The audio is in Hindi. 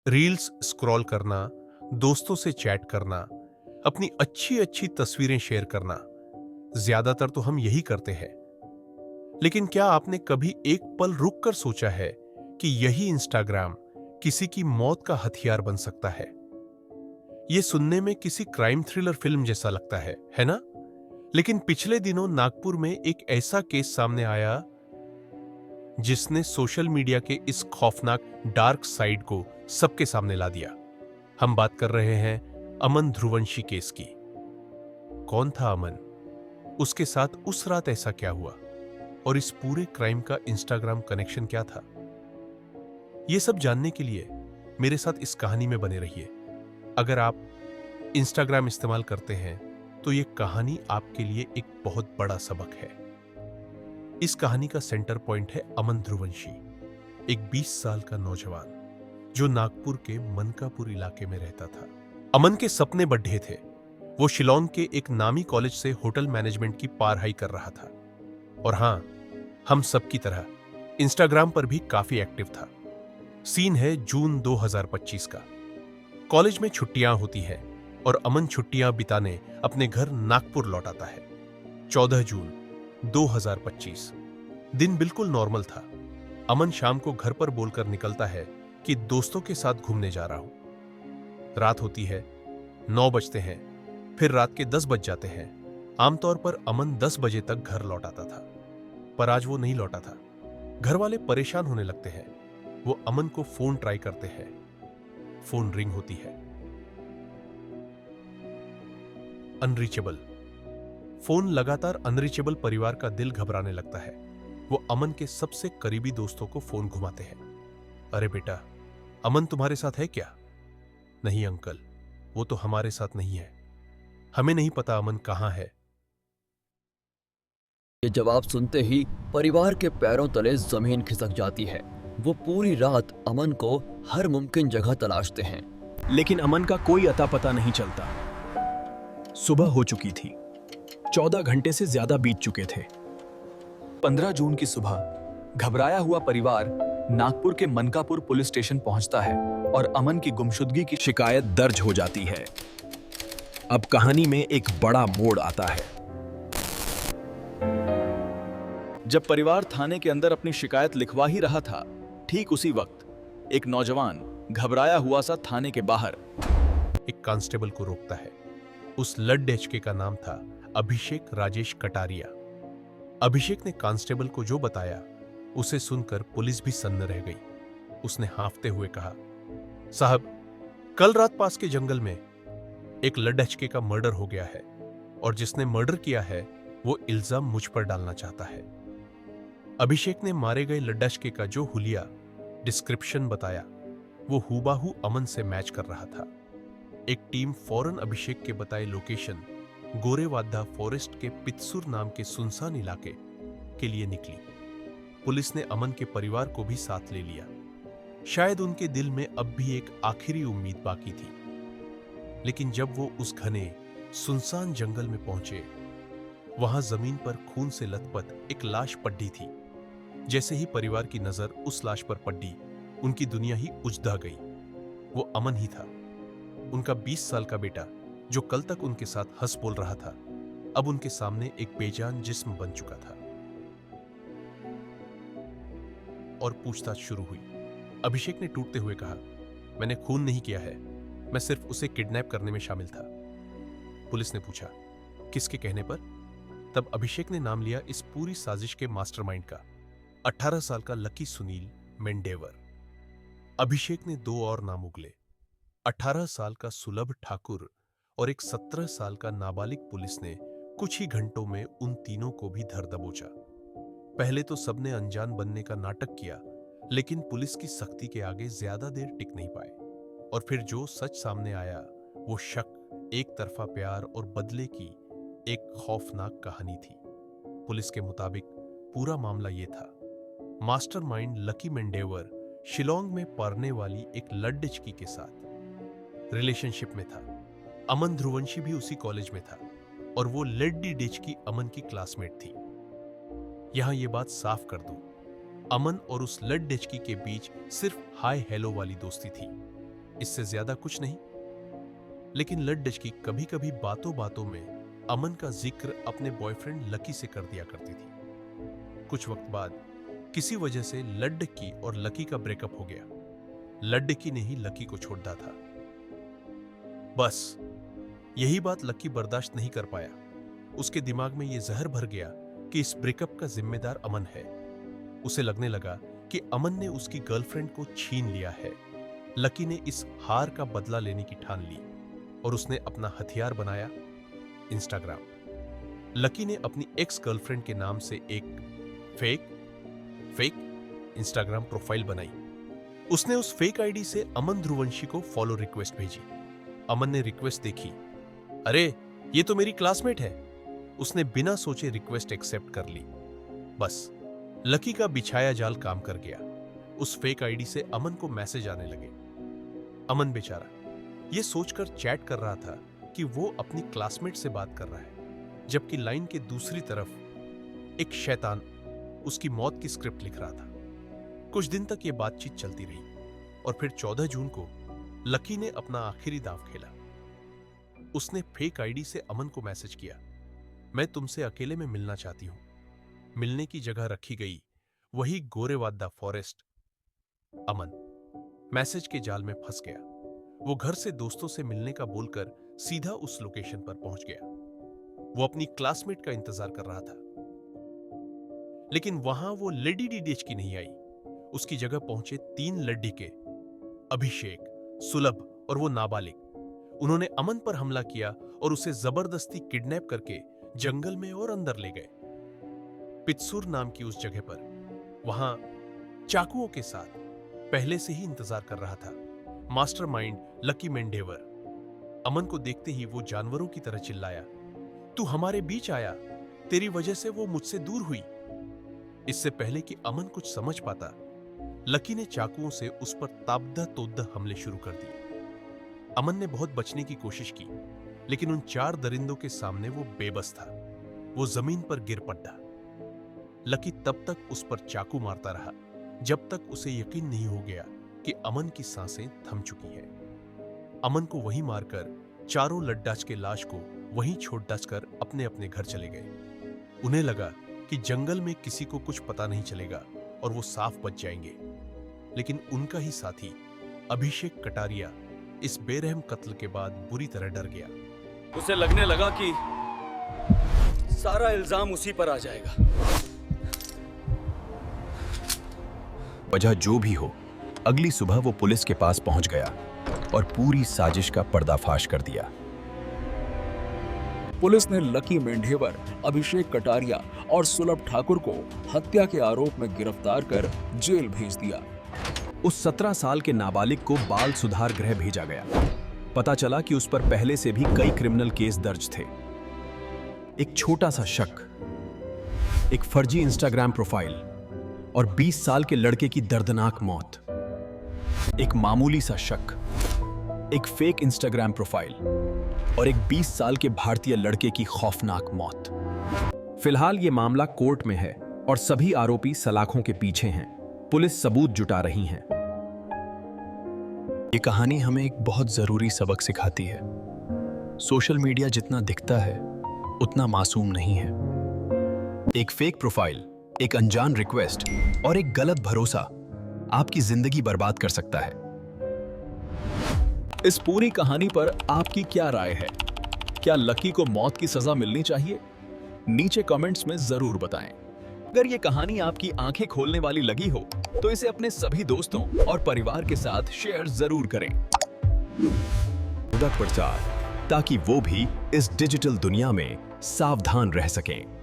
रील्स स्क्रॉल करना, दोस्तों से चैट करना, अपनी अच्छी अच्छी तस्वीरें शेयर करना, ज्यादातर तो हम यही करते हैं। लेकिन क्या आपने कभी एक पल रुक कर सोचा है कि यही इंस्टाग्राम किसी की मौत का हथियार बन सकता है? यह सुनने में किसी क्राइम थ्रिलर फिल्म जैसा लगता है ना? लेकिन पिछले दिनों नागपुर में एक ऐसा केस सामने आया जिसने सोशल मीडिया के इस खौफनाक डार्क साइड को सबके सामने ला दिया। हम बात कर रहे हैं अमन ध्रुवंशी केस की। कौन था अमन? उसके साथ उस रात ऐसा क्या हुआ? और इस पूरे क्राइम का इंस्टाग्राम कनेक्शन क्या था? यह सब जानने के लिए मेरे साथ इस कहानी में बने रहिए। अगर आप इंस्टाग्राम इस्तेमाल करते हैं तो यह कहानी आपके लिए एक बहुत बड़ा सबक है। इस कहानी का सेंटर पॉइंट है अमन ध्रुवंशी, एक 20 साल का नौजवान जो नागपुर के मनकापुर इलाके में रहता था। अमन के सपने बढ़े थे। वो शिलोंग के एक नामी कॉलेज से होटल मैनेजमेंट की पढ़ाई कर रहा था और हां, हम सब की तरह इंस्टाग्राम पर भी काफी एक्टिव था। सीन है जून 2025 का। कॉलेज में छुट्टियां होती है और अमन छुट्टियां बिताने अपने घर नागपुर लौट आता है। 14 जून 2025 दिन बिल्कुल नॉर्मल था। अमन शाम को घर पर बोलकर निकलता है कि दोस्तों के साथ घूमने जा रहा हूं। रात होती है, 9 बजते हैं, फिर रात के 10 बज जाते हैं। आमतौर पर अमन 10 बजे तक घर लौट आता था, पर आज वो नहीं लौटा था। घर वाले परेशान होने लगते हैं। वो अमन को फोन ट्राई करते हैं। फोन रिंग होती है। अनरीचेबल। फोन लगातार अनरीचेबल परिवार का दिल घबराने लगता है। वो अमन के सबसे करीबी दोस्तों को फोन घुमाते हैं। अरे बेटा, अमन तुम्हारे साथ है क्या? नहीं अंकल, वो तो हमारे साथ नहीं है। हमें नहीं पता अमन कहां है। ये जवाब सुनते ही परिवार के पैरों तले जमीन खिसक जाती है। वो पूरी रात अमन को हर मुमकिन जगह तलाशते हैं, लेकिन अमन का कोई अता पता नहीं चलता। सुबह हो चुकी थी। 14 घंटे से ज्यादा बीत चुके थे। 15 जून की सुबह घबराया हुआ परिवार नागपुर के मनकापुर पुलिस स्टेशन पहुंचता है और अमन की गुमशुदगी की शिकायत दर्ज हो जाती है। अब कहानी में एक बड़ा मोड़ आता है। जब परिवार थाने के अंदर अपनी शिकायत लिखवा ही रहा था, ठीक उसी वक्त एक नौजवान घबराया हुआ सा थाने के बाहर एक कांस्टेबल को रोकता है। उस लड एचके का नाम था अभिषेक राजेश कटारिया। अभिषेक ने कांस्टेबल को जो बताया उसे सुनकर पुलिस भी सन्न रह गई। उसने हांफते हुए कहा, साहब, कल रात पास के जंगल में एक लड एचके का मर्डर हो गया है और जिसने मर्डर किया है वो इल्जाम मुझ पर डालना चाहता है। अभिषेक ने मारे गए लड्डाशके का जो हुलिया डिस्क्रिप्शन बताया वो हूबाहू अमन से मैच कर रहा था। एक टीम फौरन अभिषेक के बताए लोकेशन गोरेवादा फॉरेस्ट के पित्सुर नाम के सुनसान इलाके के लिए निकली। पुलिस ने अमन के परिवार को भी साथ ले लिया। शायद उनके दिल में अब भी एक आखिरी उम्मीद बाकी थी। लेकिन जब वो उस घने सुनसान जंगल में पहुंचे, वहां जमीन पर खून से लथपथ एक लाश पड़ी थी। जैसे ही परिवार की नजर उस लाश पर पड़ी, उनकी दुनिया ही उजड़ा गई। वो अमन ही था, उनका 20 साल का बेटा जो कल तक उनके साथ हंस बोल रहा था, अब उनके सामने एक बेजान जिस्म बन चुका था। और पूछताछ शुरू हुई। अभिषेक ने टूटते हुए कहा, मैंने खून नहीं किया है, मैं सिर्फ उसे किडनैप करने में शामिल था। पुलिस ने पूछा, किसके कहने पर? तब अभिषेक ने नाम लिया इस पूरी साजिश के मास्टरमाइंड का, 18 साल का लकी सुनील मेंडेवर। अभिषेक ने 2 और नाम उगले, 18 साल का सुलभ ठाकुर और एक 17 साल का नाबालिग। पुलिस ने कुछ ही घंटों में उन तीनों को भी धर दबोचा। पहले तो सबने अनजान बनने का नाटक किया, लेकिन पुलिस की सख्ती के आगे ज्यादा देर टिक नहीं पाए। और फिर जो सच सामने आया वो शक, एक तरफा प्यार और बदले की एक खौफनाक कहानी थी। पुलिस के मुताबिक पूरा मामला ये था, मास्टरमाइंड लकी मेंडेवर शिलोंग में पढ़ने वाली एक लड्डचकी के साथ रिलेशनशिप में था। अमन ध्रुवंशी भी उसी कॉलेज में था और वो लेडी डिचकी अमन की क्लासमेट थी। यहां ये बात साफ कर दूं, अमन और उस लड डिचकी के बीच सिर्फ हाय हेलो वाली दोस्ती थी। इससे ज्यादा कुछ नहीं। लेकिन लड्डच की कभी कभी बातों बातों में अमन का जिक्र अपने बॉयफ्रेंड लकी से कर दिया करती थी। कुछ वक्त बाद किसी वजह से लड्डकी और लकी का ब्रेकअप हो गया। लड्डकी ने ही लकी को छोड़ दिया था। बस यही बात लकी बर्दाश्त नहीं कर पाया। उसके दिमाग में यह जहर भर गया कि इस ब्रेकअप का जिम्मेदार अमन है। उसे लगने लगा कि अमन ने उसकी गर्लफ्रेंड को छीन लिया है। लकी ने इस हार का बदला लेने की ठान ली और उसने अपना हथियार बनाया इंस्टाग्राम। लकी ने अपनी एक्स गर्लफ्रेंड के नाम से एक फेक इंस्टाग्राम प्रोफाइल बनाई। उसने उस फेक आईडी से अमन ध्रुवंशी को फॉलो रिक्वेस्ट भेजी। अमन ने रिक्वेस्ट देखी, अरे ये तो मेरी क्लासमेट है। उसने बिना सोचे रिक्वेस्ट एक्सेप्ट कर ली। बस लकी का बिछाया जाल काम कर गया। उस फेक आईडी से अमन को मैसेज आने लगे। अमन बेचारा यह सोचकर चैट कर रहा था कि वो अपनी क्लासमेट से बात कर रहा है, जबकि लाइन के दूसरी तरफ एक शैतान उसकी मौत की स्क्रिप्ट लिख रहा था। कुछ दिन तक ये बातचीत चलती रही और फिर 14 जून को लकी ने अपना आखिरी दांव खेला। उसने फेक आईडी से अमन को मैसेज किया, मैं तुमसे अकेले में मिलना चाहती हूं। मिलने की जगह रखी गई वही गोरेवादा फॉरेस्ट। अमन मैसेज के जाल में फंस गया। वो घर से दोस्तों से मिलने का बोलकर सीधा उस लोकेशन पर पहुंच गया। वो अपनी क्लासमेट का इंतजार कर रहा था, लेकिन वहां वो लेडी डीडीएच की नहीं आई। उसकी जगह पहुंचे 3 लड्डी के, अभिषेक, सुलभ और वो नाबालिग। उन्होंने अमन पर हमला किया और उसे जबरदस्ती किडनैप करके जंगल में और अंदर ले गए। पित्सुर नाम की उस जगह पर वहां चाकुओं के साथ पहले से ही इंतजार कर रहा था मास्टरमाइंड लकी मेंढेवर। अमन को देखते ही वो जानवरों की तरह चिल्लाया, तू हमारे बीच आया, तेरी वजह से वो मुझसे दूर हुई। इससे पहले कि अमन कुछ समझ पाता, लकी ने चाकुओं से उस पर ताबदा तोद्दा हमले शुरू कर दिए। अमन ने बहुत बचने की कोशिश की, लेकिन उन 4 दरिंदों के सामने वो बेबस था। वो जमीन पर गिर पड़ा। लकी तब तक उस पर चाकू मारता रहा जब तक उसे यकीन नहीं हो गया कि अमन की सांसें थम चुकी हैं। अमन को वहीं मारकर चारों लड्डाच के लाश को वहीं छोड़ डाचकर अपने अपने घर चले गए। उन्हें लगा कि जंगल में किसी को कुछ पता नहीं चलेगा और वो साफ बच जाएंगे। लेकिन उनका ही साथी अभिषेक कटारिया इस बेरहम कत्ल के बाद बुरी तरह डर गया। उसे लगने लगा कि सारा इल्जाम उसी पर आ जाएगा। वजह जो भी हो, अगली सुबह वो पुलिस के पास पहुंच गया और पूरी साजिश का पर्दाफाश कर दिया। पुलिस ने लकी मेंढेवर, अभिषेक कटारिया और सुलभ ठाकुर को हत्या के आरोप में गिरफ्तार कर जेल भेज दिया। उस 17 साल के नाबालिग को बाल सुधार गृह भेजा गया। पता चला कि उस पर पहले से भी कई क्रिमिनल केस दर्ज थे। एक छोटा सा शक, एक फर्जी इंस्टाग्राम प्रोफाइल और 20 साल के लड़के की दर्दनाक मौत। एक मामूली सा शक, एक फेक इंस्टाग्राम प्रोफाइल और एक 20 साल के भारतीय लड़के की खौफनाक मौत। फिलहाल ये मामला कोर्ट में है और सभी आरोपी सलाखों के पीछे हैं। पुलिस सबूत जुटा रही है। ये कहानी हमें एक बहुत जरूरी सबक सिखाती है। सोशल मीडिया जितना दिखता है उतना मासूम नहीं है। एक फेक प्रोफाइल, एक अनजान रिक्वेस्ट और एक गलत भरोसा आपकी जिंदगी बर्बाद कर सकता है। इस पूरी कहानी पर आपकी क्या राय है? क्या लकी को मौत की सजा मिलनी चाहिए? नीचे कमेंट्स में जरूर बताएं। अगर ये कहानी आपकी आंखें खोलने वाली लगी हो तो इसे अपने सभी दोस्तों और परिवार के साथ शेयर जरूर करें। प्रचार ताकि वो भी इस डिजिटल दुनिया में सावधान रह सकें।